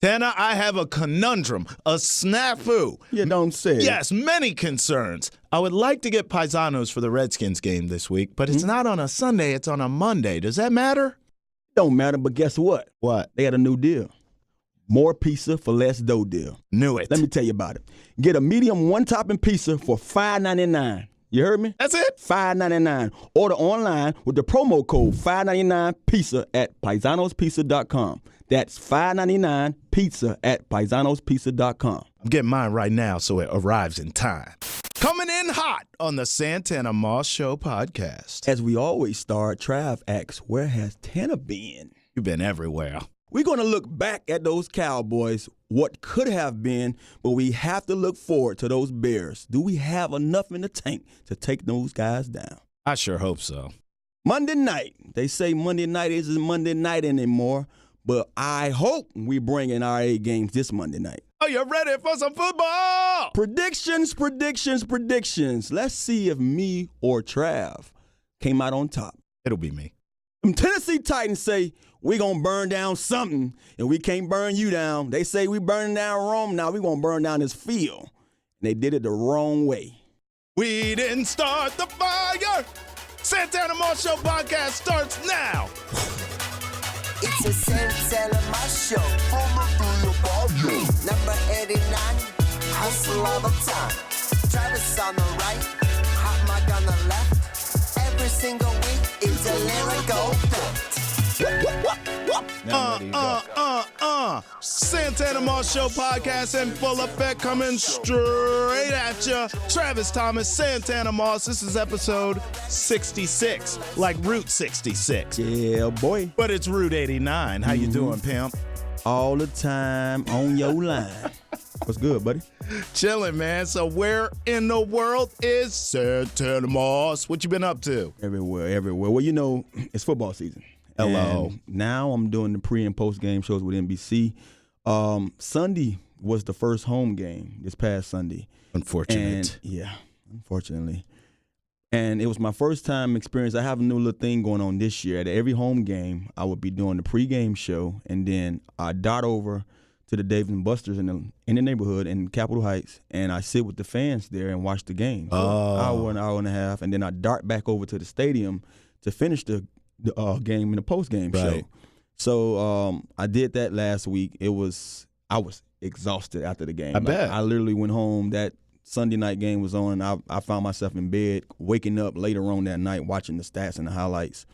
Tana, I have a conundrum, a snafu. You don't say. Yes, many concerns. I would like to get paisanos for the Redskins game this week, but it's not on a Sunday, it's on a Monday. Does that matter? Don't matter, but guess what? What? They got a new deal. More pizza for less dough deal. Knew it. Let me tell you about it. Get a medium one-topping pizza for $5.99. You heard me? That's it? $5.99. Order online with the promo code $5.99pizza at paisanospizza.com. That's $5.99 pizza at paisanospizza.com. I'm getting mine right now so it arrives in time. Coming in hot on the Santana Moss Show podcast. As we always start, Trav asks, where has Tana been? You've been everywhere. We're going to look back at those Cowboys, what could have been, but we have to look forward to those Bears. Do we have enough in the tank to take those guys down? I sure hope so. Monday night. They say Monday night isn't Monday night anymore, but I hope we bring in our 8 games this Monday night. Are you ready for some football? Predictions. Let's see if me or Trav came out on top. It'll be me. Them Tennessee Titans say we going to burn down something, and we can't burn you down. They say we burning down Rome. Now we going to burn down this field. And they did it the wrong way. We didn't start the fire. Santana Moss Show podcast starts now. It's a Santana Moss Show. Number 89, hustle all the time. Travis on the right, hot mic on the left. Every single week, it's a lyrical fact. Santana Moss Show podcast in full effect, coming straight at you. Travis Thomas, Santana Moss. This is episode 66, like Route 66. Yeah, boy. But it's Route 89. How you doing, pimp? All the time on your line. What's good, buddy? Chilling, man. So where in the world is Santana Moss? What you been up to? Everywhere. Well, you know, it's football season. Hello. And now I'm doing the pre- and post-game shows with NBC. Sunday was the first home game this past Sunday. Unfortunate. Unfortunately. And it was my first time experience. I have a new little thing going on this year. At every home game, I would be doing the pregame show, and then I dart over to the Dave & Buster's in the neighborhood in Capitol Heights, and I sit with the fans there and watch the game for an hour and a half, and then I dart back over to the stadium to finish the game in the post-game show. So I did that last week. I was exhausted after the game. I bet. I literally went home. That Sunday night game was on. I found myself in bed, waking up later on that night, watching the stats and the highlights.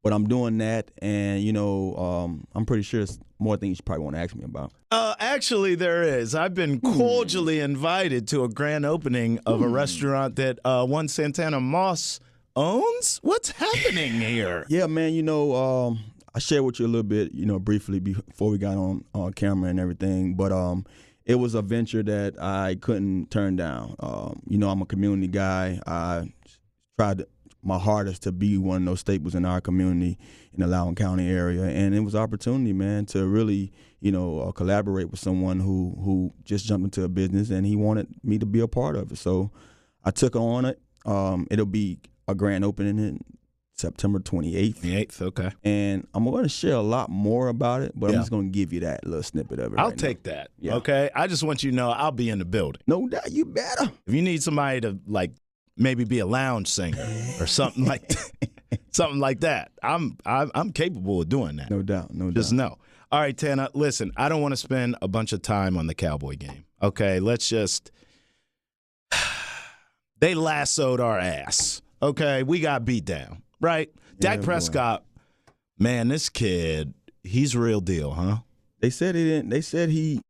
But I'm doing that, and, you know, I'm pretty sure it's more things you probably want to ask me about. Actually, there is. I've been cordially invited to a grand opening of a restaurant that one Santana Moss owns. What's happening here? Yeah, man, you know, I shared with you a little bit, you know, briefly before we got on camera and everything, but it was a venture that I couldn't turn down. You know, I'm a community guy. I tried my hardest to be one of those staples in our community in the Loudoun County area, and it was an opportunity, man, to really, you know, collaborate with someone who just jumped into a business, and he wanted me to be a part of it. So I took on it. It'll be a grand opening in September 28th. 28th, okay. And I'm going to share a lot more about it, but I'm just going to give you that little snippet of it. I'll take that, okay? I just want you to know I'll be in the building. No doubt, you better. If you need somebody to, like, maybe be a lounge singer or something like that, I'm capable of doing that. No doubt. Just know. All right, Tana, listen, I don't want to spend a bunch of time on the Cowboy game, okay? Let's just – they lassoed our ass, okay? We got beat down, right? Yeah, Dak Prescott, man, this kid, he's real deal, huh? They said he didn't. They said he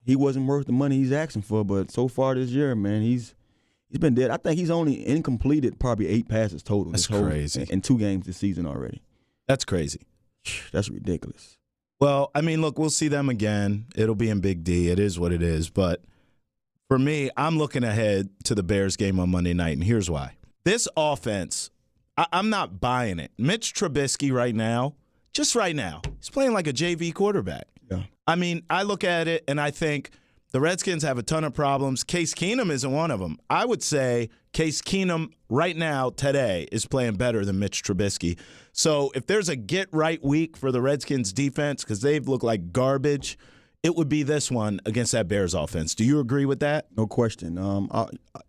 wasn't worth the money he's asking for, but so far this year, man, he's been dead. I think he's only incompleted probably 8 passes total. That's crazy. In 2 games this season already. That's crazy. That's ridiculous. Well, I mean, look, we'll see them again. It'll be in Big D. It is what it is. But for me, I'm looking ahead to the Bears game on Monday night, and here's why. This offense, I'm not buying it. Mitch Trubisky right now, just right now, he's playing like a JV quarterback. Yeah. I mean, I look at it, and I think the Redskins have a ton of problems. Case Keenum isn't one of them. I would say Case Keenum right now, today, is playing better than Mitch Trubisky. So if there's a get-right week for the Redskins defense, because they've looked like garbage it would be this one against that Bears offense. Do you agree with that? No question.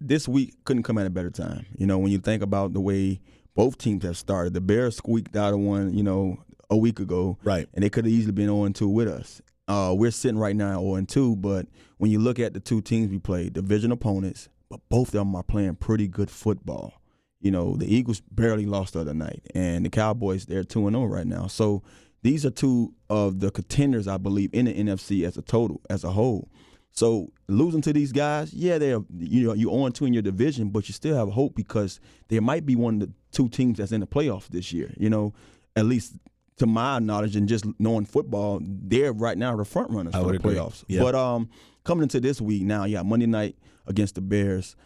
This week couldn't come at a better time. When you think about the way both teams have started, the Bears squeaked out of one, a week ago. Right. And they could have easily been 0-2 with us. We're sitting right now at 0-2, but when you look at the two teams we played, division opponents, but both of them are playing pretty good football. The Eagles barely lost the other night, and the Cowboys, they're 2-0 right now. So these are two of the contenders, I believe, in the NFC as a whole. So losing to these guys, yeah, they're you're 0-2 in your division, but you still have hope because there might be one of the two teams that's in the playoffs this year. At least to my knowledge and just knowing football, they're right now the front runners for the playoffs. Yeah. But coming into this week now, Monday night against the Bears.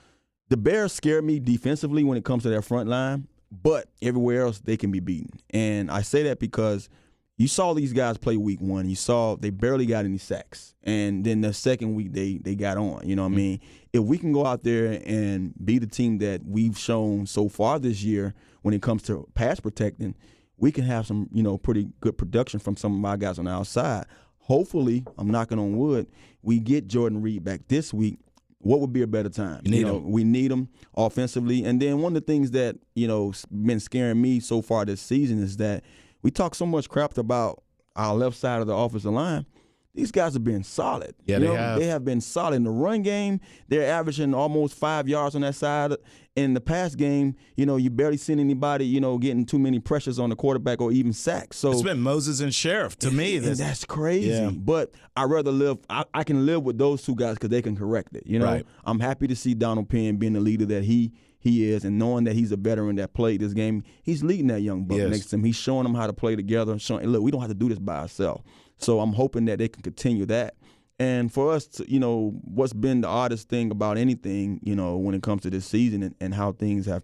The Bears scare me defensively when it comes to their front line, but everywhere else they can be beaten. And I say that because you saw these guys play week one. You saw they barely got any sacks. And then the second week they got on. You know what I mean? If we can go out there and be the team that we've shown so far this year when it comes to pass protecting, we can have some, pretty good production from some of my guys on the outside. Hopefully, I'm knocking on wood, we get Jordan Reed back this week. What would be a better time? We need him offensively. And then one of the things that, been scaring me so far this season is that we talk so much crap about our left side of the offensive line. These guys have been solid. Yeah, They have been solid in the run game. They're averaging almost 5 yards on that side. In the pass game, you barely seen anybody, getting too many pressures on the quarterback or even sacks. So it's been Moses and Sheriff to me. That's crazy. Yeah. But I'd rather I can live with those two guys because they can correct it. Right. I'm happy to see Donald Penn being the leader that he is, and knowing that he's a veteran that played this game. He's leading that young buck next to him. He's showing them how to play together. Showing, look, we don't have to do this by ourselves. So I'm hoping that they can continue that. And for us, what's been the oddest thing about anything, when it comes to this season and how things have,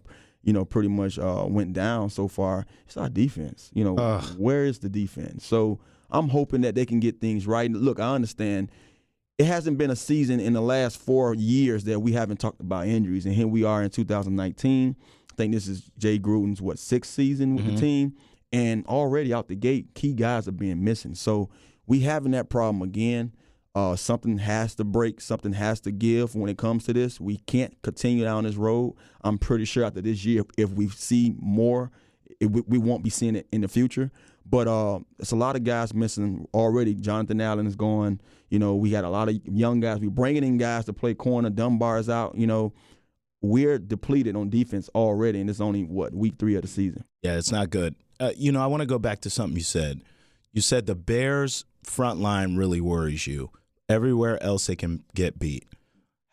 pretty much went down so far, it's our defense. Where is the defense? So I'm hoping that they can get things right. Look, I understand it hasn't been a season in the last 4 years that we haven't talked about injuries. And here we are in 2019. I think this is Jay Gruden's, sixth season with the team. And already out the gate, key guys are being missing. So we having that problem again. Something has to break. Something has to give when it comes to this. We can't continue down this road. I'm pretty sure after this year, if we see more, we won't be seeing it in the future. But it's a lot of guys missing already. Jonathan Allen is gone. We got a lot of young guys. We're bringing in guys to play corner. Dunbar's out. We're depleted on defense already, and it's only, week 3 of the season. Yeah, it's not good. I want to go back to something you said. You said the Bears' front line really worries you. Everywhere else they can get beat.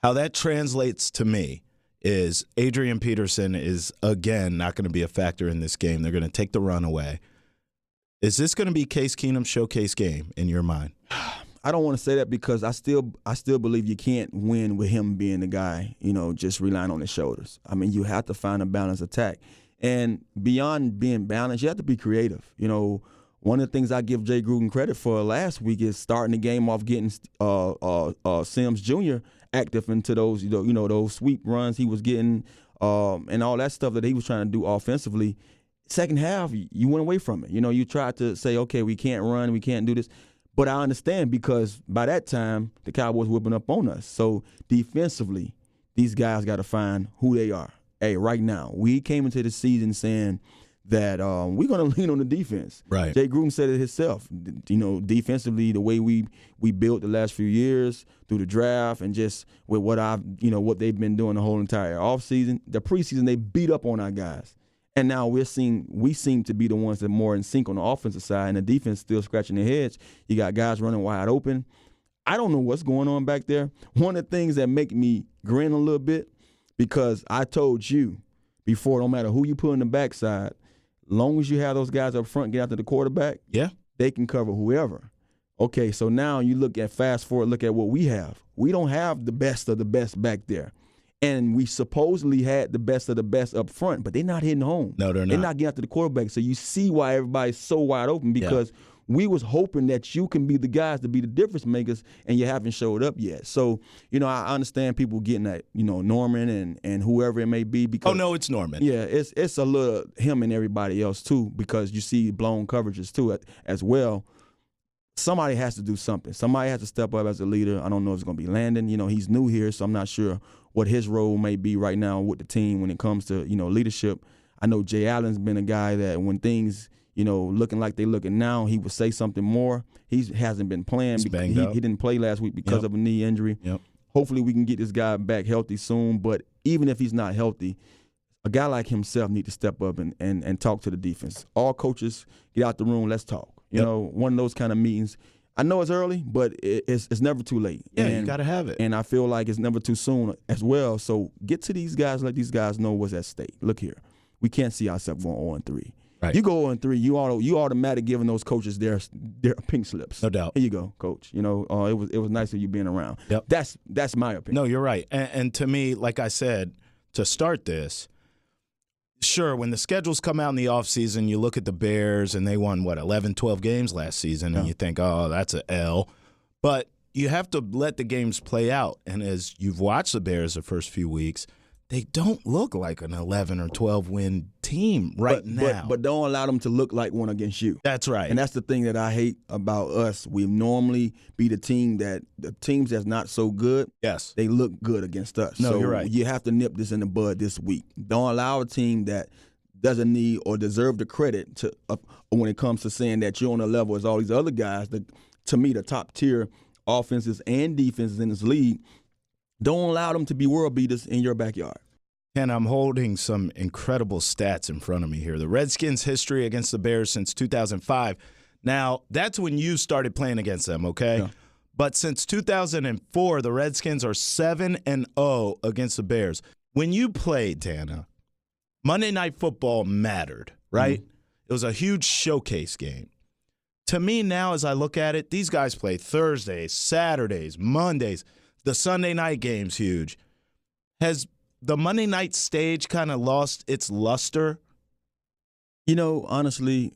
How that translates to me is Adrian Peterson is, again, not going to be a factor in this game. They're going to take the run away. Is this going to be Case Keenum's showcase game in your mind? I don't want to say that because I still believe you can't win with him being the guy, just relying on his shoulders. I mean, you have to find a balanced attack. And beyond being balanced, you have to be creative. One of the things I give Jay Gruden credit for last week is starting the game off getting Sims Jr. active into those, those sweep runs he was getting and all that stuff that he was trying to do offensively. Second half, you went away from it. You tried to say, okay, we can't run, we can't do this. But I understand because by that time, the Cowboys whipping up on us. So defensively, these guys got to find who they are. Hey, right now, we came into the season saying that we're going to lean on the defense. Right. Jay Gruden said it himself. Defensively, the way we built the last few years through the draft and just with what they've been doing the whole entire offseason, the preseason, they beat up on our guys. And now we seem to be the ones that are more in sync on the offensive side, and the defense still scratching their heads. You got guys running wide open. I don't know what's going on back there. One of the things that make me grin a little bit, because I told you before, no matter who you put on the backside, long as you have those guys up front get after the quarterback, they can cover whoever. Okay, so now you look at what we have. We don't have the best of the best back there. And we supposedly had the best of the best up front, but they're not hitting home. No, they're not. They're not getting after the quarterback. So you see why everybody's so wide open because we was hoping that you can be the guys to be the difference makers, and you haven't showed up yet. So, I understand people getting at, Norman and whoever it may be. Because, oh, no, it's Norman. Yeah, it's a little him and everybody else, too, because you see blown coverages, too, as well. somebody has to do something. Somebody has to step up as a leader. I don't know if it's going to be Landon. You know, he's new here, so I'm not sure what his role may be right now with the team when it comes to, you know, leadership. I know Jay Allen's been a guy that when things, you know, looking like they're looking now, he would say something more. He hasn't been playing. He didn't play last week because of a knee injury. Hopefully we can get this guy back healthy soon, but even if he's not healthy, a guy like himself need to step up and talk to the defense. All coaches, get out the room, let's talk. You know, one of those kind of meetings. I know it's early, but it's never too late. Yeah, you got to have it. And I feel like it's never too soon as well. So get to these guys, let these guys know what's at stake. Look here, we can't see ourselves going 0-3. Right. You go 0-3, you automatic giving those coaches their pink slips. No doubt. Here you go, coach. You know, it was nice of you being around. Yep. That's my opinion. No, you're right. And to me, like I said, to start this, sure, when the schedules come out in the offseason, you look at the Bears, and they won, 11, 12 games last season, and you think, oh, that's an L. But you have to let the games play out. And as you've watched the Bears the first few weeks, they don't look like an 11 or 12-win team now. But don't allow them to look like one against you. That's right. And that's the thing that I hate about us. We normally be the teams that's not so good, yes, they look good against us. No, so you're right. You have to nip this in the bud this week. Don't allow a team that doesn't need or deserve the credit to when it comes to saying that you're on a level as all these other guys, to me, the top-tier offenses and defenses in this league. Don't allow them to be world beaters in your backyard. And I'm holding some incredible stats in front of me here. The Redskins' history against the Bears since 2005. Now, that's when you started playing against them, okay? Yeah. But since 2004, the Redskins are 7-0 against the Bears. When you played, Tana, Monday Night Football mattered, right? It was a huge showcase game. To me now, as I look at it, these guys play Thursdays, Saturdays, Mondays. The Sunday night game's huge. Has the Monday night stage kind of lost its luster? You know, honestly,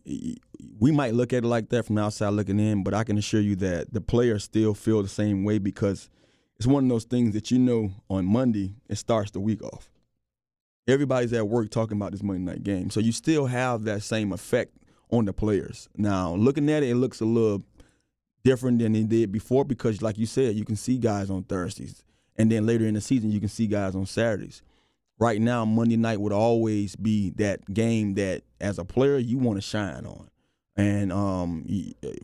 we might look at it like that from the outside looking in, but I can assure you that the players still feel the same way because it's one of those things that you know on Monday, it starts the week off. Everybody's at work talking about this Monday night game. So you still have that same effect on the players. Now, looking at it, it looks a little different than it did before because, like you said, you can see guys on Thursdays. And then later in the season, you can see guys on Saturdays. Right now, Monday night would always be that game that, as a player, you want to shine on. And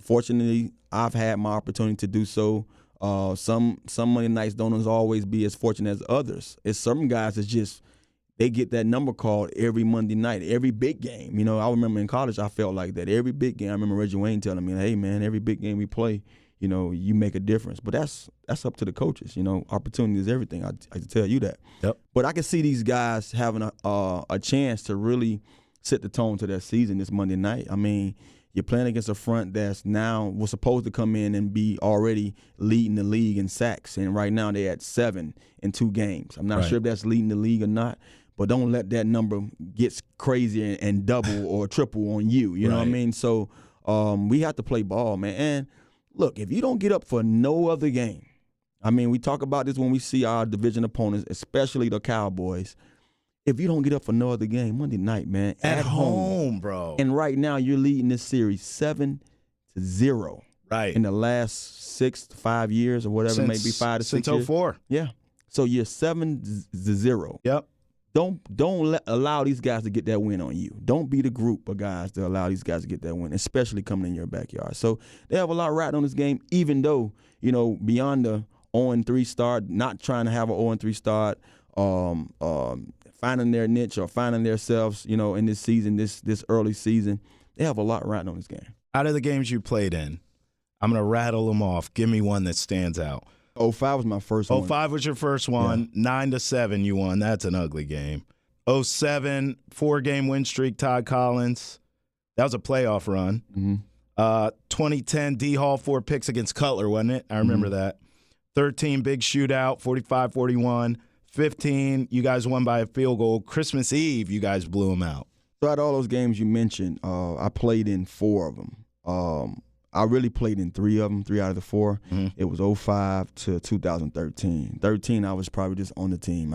fortunately, I've had my opportunity to do so. Some Monday nights don't always be as fortunate as others. It's some guys that just they get that number called every Monday night, every big game. You know, I remember in college I felt like that. Every big game, I remember Reggie Wayne telling me, hey, man, every big game we play, you know, you make a difference. But that's up to the coaches. You know, opportunity is everything. I can tell you that. Yep. But I can see these guys having a chance to really set the tone to their season this Monday night. I mean, you're playing against a front that's now was supposed to come in and be already leading the league in sacks. And right now they're at 7 in 2 games. I'm not sure if that's leading the league or not. But don't let that number get crazy and double or triple on you. You know what I mean? So we have to play ball, man. And look, if you don't get up for no other game, I mean, we talk about this when we see our division opponents, especially the Cowboys. If you don't get up for no other game, Monday night, man, at home, bro. And right now you're leading this series 7-0. Right. In the last 6 to 5 years or whatever, maybe 5 to 6 years. Since 04. Yeah. So you're 7-0. Yep. Don't allow these guys to get that win on you. Don't be the group of guys to allow these guys to get that win, especially coming in your backyard. So they have a lot riding on this game, even though, you know, beyond the 0-3 start, not trying to have an 0-3 start, finding their niche or finding themselves, you know, in this season, this early season, they have a lot riding on this game. Out of the games you played in, I'm going to rattle them off. Give me one that stands out. 05 was my first one. 05 was your first one. Yeah. 9-7 you won. That's an ugly game. 07, 4-game win streak, Todd Collins. That was a playoff run. Mm-hmm. 2010, D Hall 4 picks against Cutler, wasn't it? I remember that. 13, big shootout, 45-41. 15, you guys won by a field goal. Christmas Eve, you guys blew them out. Throughout all those games you mentioned, I played in 4 of them. I really played in 3 of them, 3 out of the 4. Mm-hmm. It was 05 to 2013. 13, I was probably just on the team.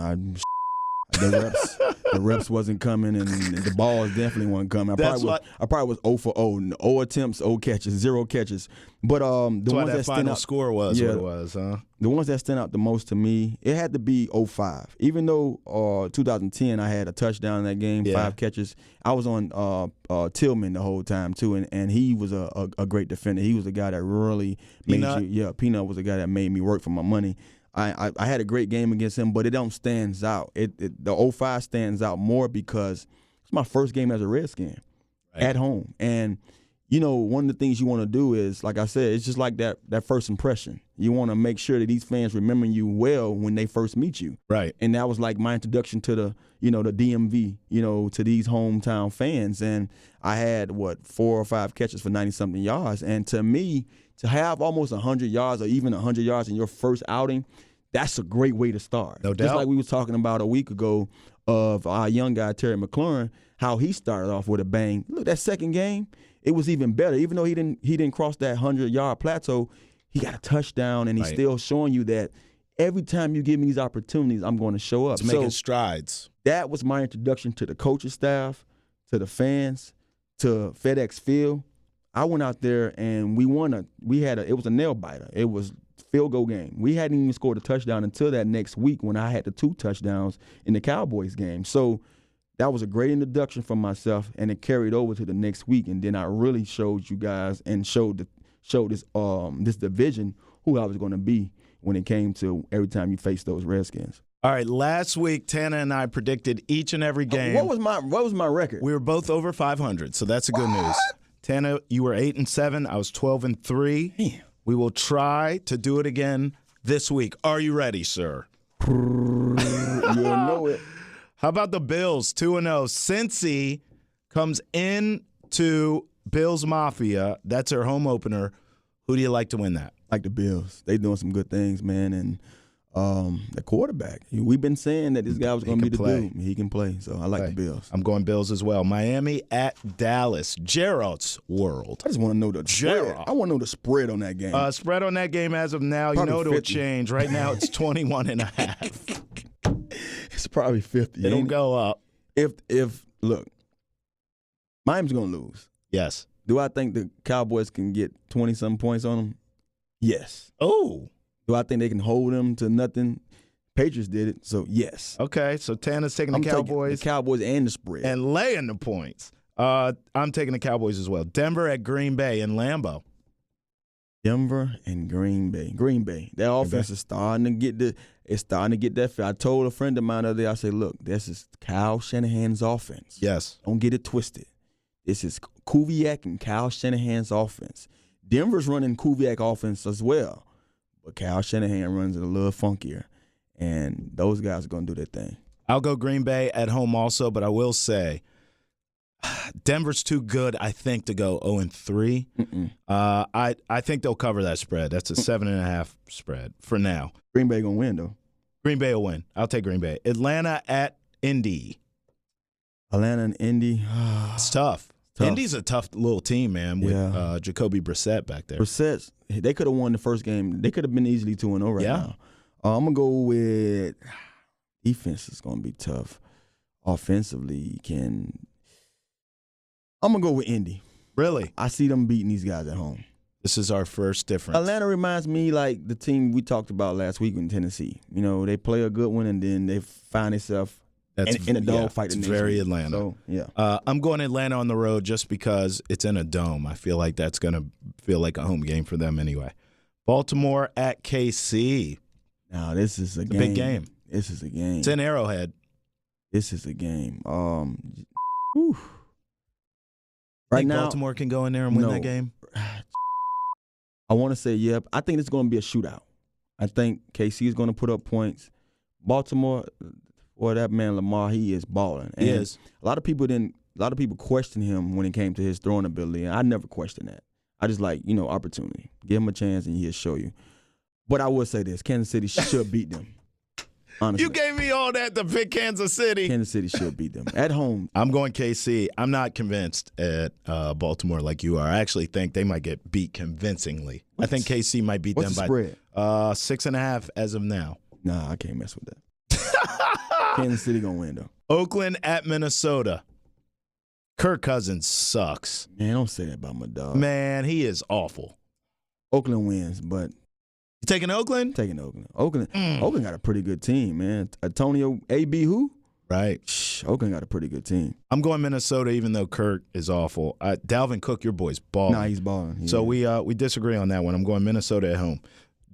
The reps wasn't coming, and the balls definitely weren't coming. I probably was 0 for 0. 0 attempts, 0 catches, 0 catches. But the ones that stand out, score was what it was, huh? The ones that stand out the most to me, it had to be 05. Even though 2010 I had a touchdown in that game, 5 catches. I was on Tillman the whole time too, and he was a great defender. He was the guy that really made you. Yeah, Peanut was the guy that made me work for my money. I had a great game against him, but it don't stands out. The 05 stands out more because it's my first game as a Redskin at home. And, one of the things you want to do is, like I said, it's just like that first impression. You want to make sure that these fans remember you well when they first meet you. Right. And that was like my introduction to the DMV, to these hometown fans. And I had, 4 or 5 catches for 90-something yards. And to me, to have almost 100 yards or even 100 yards in your first outing, that's a great way to start. No doubt. Just like we was talking about a week ago of our young guy, Terry McLaurin, how he started off with a bang. Look, that second game, it was even better. Even though he didn't cross that 100-yard plateau, he got a touchdown, and he's still showing you that every time you give me these opportunities, I'm going to show up. It's making strides. That was my introduction to the coaching staff, to the fans, to FedEx Field. I went out there and it was a nail biter. It was field goal game. We hadn't even scored a touchdown until that next week when I had the 2 touchdowns in the Cowboys game. So that was a great introduction for myself, and it carried over to the next week. And then I really showed you guys and showed this division who I was going to be when it came to every time you face those Redskins. All right, last week Tana and I predicted each and every game. What was my record? We were both over 500, so that's a good news. Tana, you were 8-7. I was 12-3. Damn. We will try to do it again this week. Are you ready, sir? You'll know it. How about the Bills, 2-0? Cincy comes into Bills Mafia. That's their home opener. Who do you like to win that? Like the Bills. They doing some good things, man. And the quarterback. We've been saying that this guy was going to be the dude. He can play, so I like the Bills. I'm going Bills as well. Miami at Dallas. Gerald's World. I just want to know the spread. I want to know the spread on that game. Spread on that game as of now, Probably it'll 50. change. Right now it's 21.5. It's probably 50. It'll go up. Look, Miami's going to lose. Yes. Do I think the Cowboys can get 20-something points on them? Yes. Oh. Do I think they can hold them to nothing? Patriots did it, so yes. Okay, so Tana's taking I'm the Cowboys. Taking the Cowboys and the spread. And laying the points. I'm taking the Cowboys as well. Denver at Green Bay in Lambeau. Denver and Green Bay. Green Bay. Their offense is starting to get that feel. I told a friend of mine the other day, I said, look, this is Kyle Shanahan's offense. Yes. Don't get it twisted. This is Kubiak and Kyle Shanahan's offense. Denver's running Kubiak offense as well. But Kyle Shanahan runs it a little funkier. And those guys are going to do their thing. I'll go Green Bay at home also, but I will say Denver's too good, I think, to go 0-3. I think they'll cover that spread. That's a 7.5 spread for now. Green Bay going to win, though. Green Bay will win. I'll take Green Bay. Atlanta at Indy. Atlanta and Indy. It's tough. Indy's a tough little team, man, with Jacoby Brissett back there. Brissett, they could have won the first game. They could have been easily 2-0 right now. I'm going to go with defense is going to be tough. Offensively, I'm going to go with Indy. Really? I see them beating these guys at home. This is our first difference. Atlanta reminds me like the team we talked about last week in Tennessee. They play a good one, and then they find themselves in a dogfight. It's very Atlanta. So, yeah. I'm going Atlanta on the road just because it's in a dome. I feel like that's going to feel like a home game for them anyway. Baltimore at KC. Now, this is a big game. This is a game. It's in Arrowhead. This is a game. Right now, Baltimore can go in there and win that game? I want to say, yeah. I think it's going to be a shootout. I think KC is going to put up points. Baltimore, that man Lamar, he is balling. He is. A lot of people question him when it came to his throwing ability, and I never question that. I just like, opportunity. Give him a chance, and he'll show you. But I will say this: Kansas City should beat them. Honestly. You gave me all that to pick Kansas City. Kansas City should beat them at home. I'm going KC. I'm not convinced at Baltimore like you are. I actually think they might get beat convincingly. I think KC might beat them by spread? 6.5 as of now. Nah, I can't mess with that. Kansas City gonna win though. Oakland at Minnesota. Kirk Cousins sucks. Man, don't say that about my dog. Man, he is awful. Oakland wins, but You taking Oakland? taking Oakland. Oakland got a pretty good team, man. Antonio A.B. who? Right. Oakland got a pretty good team. I'm going Minnesota, even though Kirk is awful. Dalvin Cook, your boy's balling. Nah, he's balling. So we disagree on that one. I'm going Minnesota at home.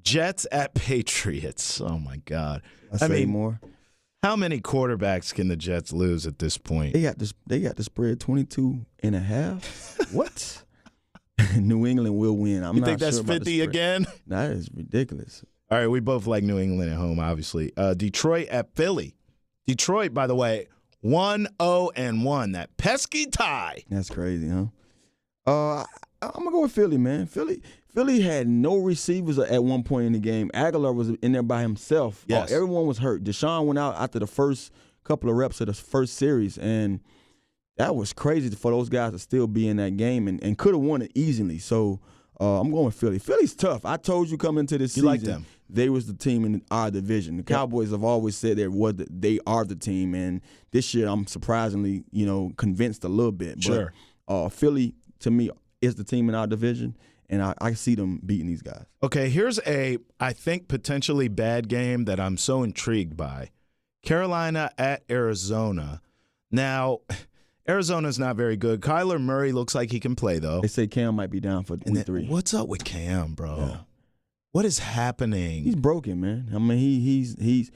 Jets at Patriots. Oh, my God. I mean, more. How many quarterbacks can the Jets lose at this point? They got the spread 22.5. What? New England will win. I'm You not think that's sure about 50 again? That is ridiculous. All right, we both like New England at home, obviously. Detroit at Philly. Detroit, by the way, 1-0-1. That pesky tie. That's crazy, huh? I'm gonna go with Philly, man. Philly had no receivers at one point in the game. Aguilar was in there by himself. Yes. Everyone was hurt. Deshaun went out after the first couple of reps of the first series, and that was crazy for those guys to still be in that game and could have won it easily. So I'm going with Philly. Philly's tough. I told you coming into this season, like them. They was the team in our division. The Cowboys have always said they are the team, and this year I'm surprisingly, convinced a little bit. Sure. But Philly, to me, is the team in our division, and I see them beating these guys. Okay, here's I think, potentially bad game that I'm so intrigued by. Carolina at Arizona. Now, Arizona's not very good. Kyler Murray looks like he can play, though. They say Cam might be down for week 3. What's up with Cam, bro? Yeah. What is happening? He's broken, man. I mean, he's.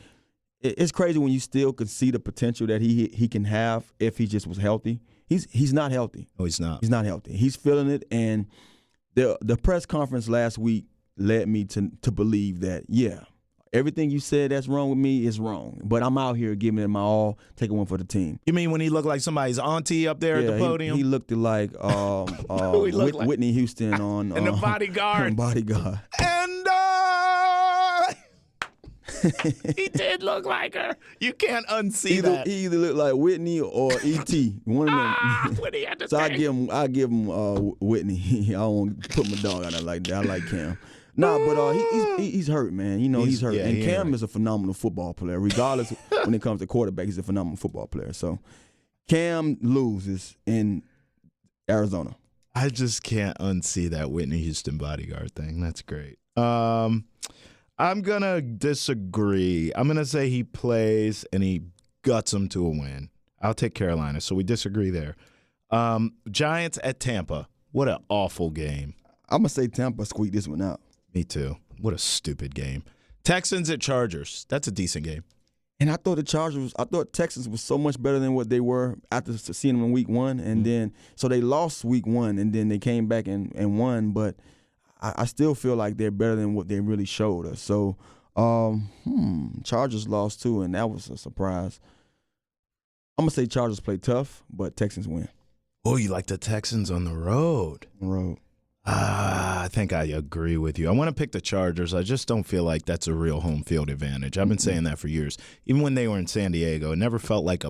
It's crazy when you still can see the potential that he can have if he just was healthy. He's not healthy. No, he's not. He's not healthy. He's feeling it, and the press conference last week led me to believe that everything you said that's wrong with me is wrong. But I'm out here giving it my all, taking one for the team. You mean when he looked like somebody's auntie up there at the podium? He looked like Whitney Houston on and the Bodyguard. Bodyguard. And he did look like her. You can't unsee that. He either looked like Whitney or E.T. One of them. When he had the So I thing. give him Whitney. I don't put my dog out there like that. I like Cam. Nah, but he's hurt, man. He's hurt. And Cam is a phenomenal football player. Regardless, when it comes to quarterback, he's a phenomenal football player. So Cam loses in Arizona. I just can't unsee that Whitney Houston Bodyguard thing. That's great. I'm going to disagree. I'm going to say he plays and he guts them to a win. I'll take Carolina, so we disagree there. Giants at Tampa. What an awful game. I'm going to say Tampa squeaked this one out. Me too. What a stupid game. Texans at Chargers. That's a decent game. And I thought Texans was so much better than what they were after seeing them in week 1. And then, so they lost week 1, and then they came back and won. But I still feel like they're better than what they really showed us. So, Chargers lost too, and that was a surprise. I'm going to say Chargers play tough, but Texans win. Oh, you like the Texans on the road? I think I agree with you. I want to pick the Chargers. I just don't feel like that's a real home field advantage. I've been saying that for years. Even when they were in San Diego, it never felt like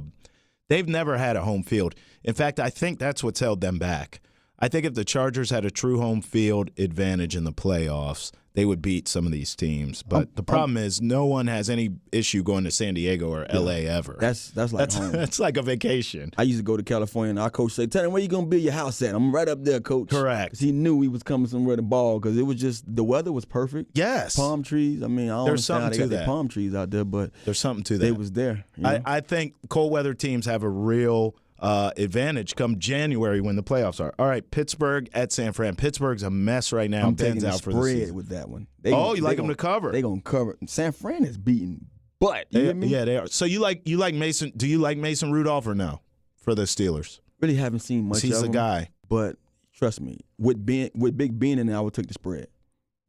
they've never had a home field. In fact, I think that's what's held them back. I think if the Chargers had a true home field advantage in the playoffs, they would beat some of these teams. But the problem is no one has any issue going to San Diego or L.A. ever. That's like home. That's like a vacation. I used to go to California, and our coach said, "Tell him where you going to build your house at." I'm right up there, coach. Correct. 'Cause he knew he was coming somewhere to ball because it was just the weather was perfect. Yes. Palm trees. I mean, I don't There's understand how something they to got their that. palm trees out there, but There's something to that. they was there. You know? I think cold weather teams have a real advantage come January when the playoffs are. All right, Pittsburgh at San Fran. Pittsburgh's a mess right now. I'm taking Ben's the out for the spread season. with that one. You like them to cover? They're going to cover. San Fran is beating butt. You hear me? Yeah, they are. So you like Mason? Do you like Mason Rudolph or no for the Steelers? Really haven't seen much He's of the him, guy. but trust me, with Big Ben in there, I would take the spread.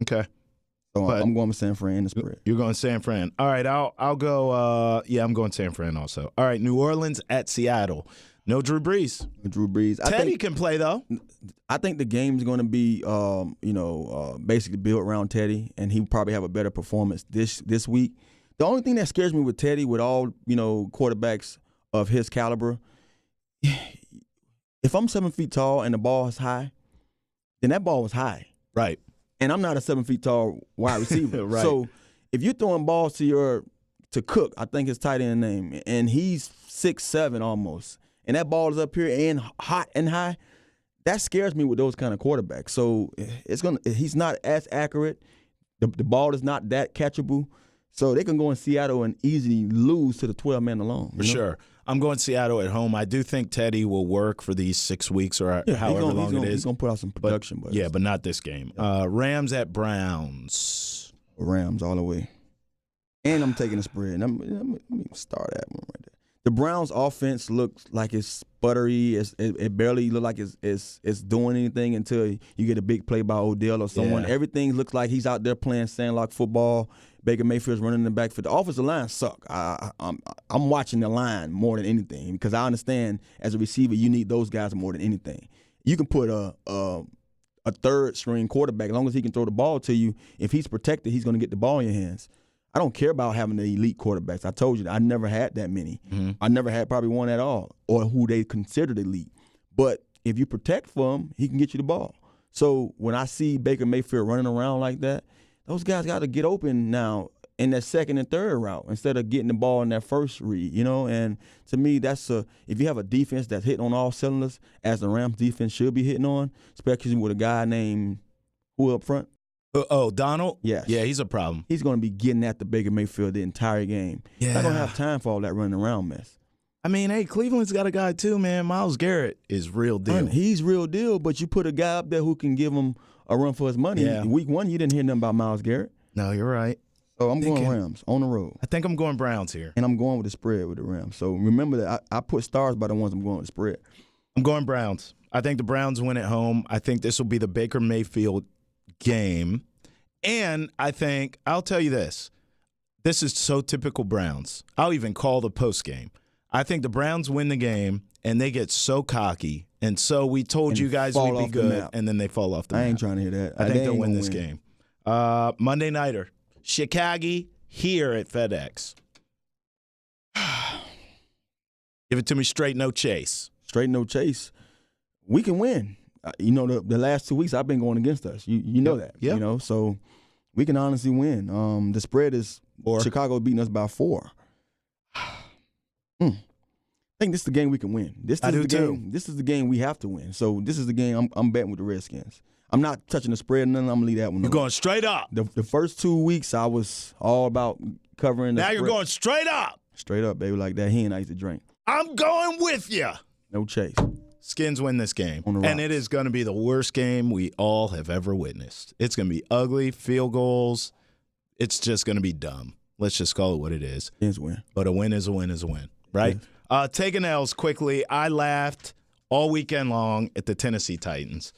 Okay. So But- I'm going with San Fran the spread. You're going San Fran. All right, I'll go. I'm going San Fran also. All right, New Orleans at Seattle. No Drew Brees. Drew Brees. Teddy can play though. I think the game's going to be, basically built around Teddy, and he probably have a better performance this week. The only thing that scares me with Teddy, with all quarterbacks of his caliber, if I'm 7 feet tall and the ball is high, then that ball was high, Right. and I'm not a 7 feet tall wide receiver. Right. So if you're throwing balls to your to Cook. I think his tight end name, and he's 6'7" almost, and that ball is up here and hot and high. That scares me with those kind of quarterbacks. So he's not as accurate. The ball is not that catchable. So they can go in Seattle and easily lose to the 12-man alone. For sure. I'm going Seattle at home. I do think Teddy will work for these 6 weeks or however long it is. He's going to put out some production. But not this game. Rams at Browns. Rams all the way. And I'm taking a spread. Let me start that one right there. The Browns' offense looks like it's sputtery. It barely looks like it's doing anything until you get a big play by Odell or someone. Yeah. Everything looks like he's out there playing sandlot football. Baker Mayfield's running in the backfield. The offensive line suck. I'm watching the line more than anything because I understand as a receiver you need those guys more than anything. You can put a third-string quarterback, as long as he can throw the ball to you. If he's protected, he's going to get the ball in your hands. I don't care about having the elite quarterbacks. I told you I never had that many. Mm-hmm. I never had probably one at all or who they considered elite. But if you protect for him, he can get you the ball. So when I see Baker Mayfield running around like that, those guys got to get open now in that second and third route instead of getting the ball in that first read, And to me, if you have a defense that's hitting on all cylinders, as the Rams defense should be hitting on, especially with a guy named who up front? Donald? Yes. Yeah, he's a problem. He's going to be getting at the Baker Mayfield the entire game. Yeah. Not going to have time for all that running around mess. I mean, hey, Cleveland's got a guy too, man. Myles Garrett is real deal. He's real deal, but you put a guy up there who can give him a run for his money. Yeah. Week 1, you didn't hear nothing about Myles Garrett. No, you're right. So I'm going Rams on the road. I think I'm going Browns here. And I'm going with the spread with the Rams. So remember that I put stars by the ones I'm going with the spread. I'm going Browns. I think the Browns win at home. I think this will be the Baker Mayfield game. And I think, I'll tell you this is so typical Browns. I'll even call the post game. I think the Browns win the game, and they get so cocky, and so we told you guys we'd be good, and then they fall off the map. I ain't trying to hear that. I think they'll win this game. Monday Nighter, Chicago here at FedEx. Give it to me straight, no chase. Straight, no chase. We can win. The last 2 weeks I've been going against us. You know that. Yeah. So we can honestly win. The spread is Chicago beating us by 4. I think this is the game we can win. This is the game we have to win. So this is the game I'm betting with the Redskins. I'm not touching the spread, and then I'm going to leave that one. You're going straight up. The first 2 weeks I was all about covering the Now spread. You're going straight up. Straight up, baby, like that hen I used to drink. I'm going with you. No chase. Skins win this game, and it is going to be the worst game we all have ever witnessed. It's going to be ugly, field goals. It's just going to be dumb. Let's just call it what it is. Skins win. But a win is a win is a win, right? Yes. Taking L's quickly, I laughed all weekend long at the Tennessee Titans.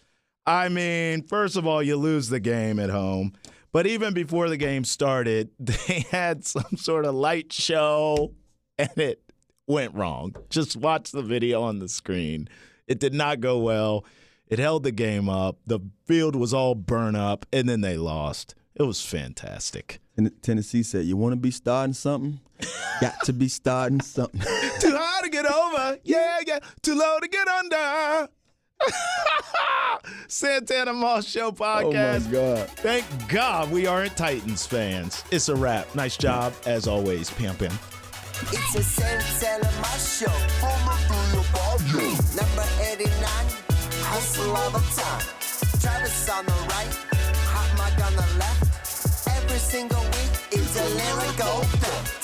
I mean, first of all, you lose the game at home. But even before the game started, they had some sort of light show, and it went wrong. Just watch the video on the screen. It did not go well. It held the game up. The field was all burnt up, and then they lost. It was fantastic. And Tennessee said, you want to be starting something? Got to be starting something. Too high to get over. Yeah. Too low to get under. Santana Moss Show podcast. Oh, my God. Thank God we aren't Titans fans. It's a wrap. Nice job, as always, Pimpin'. It's a Santana Moss Show. Number 89, hustle all the time. Travis on the right, hot mic on the left. Every single week, it's a lyrical.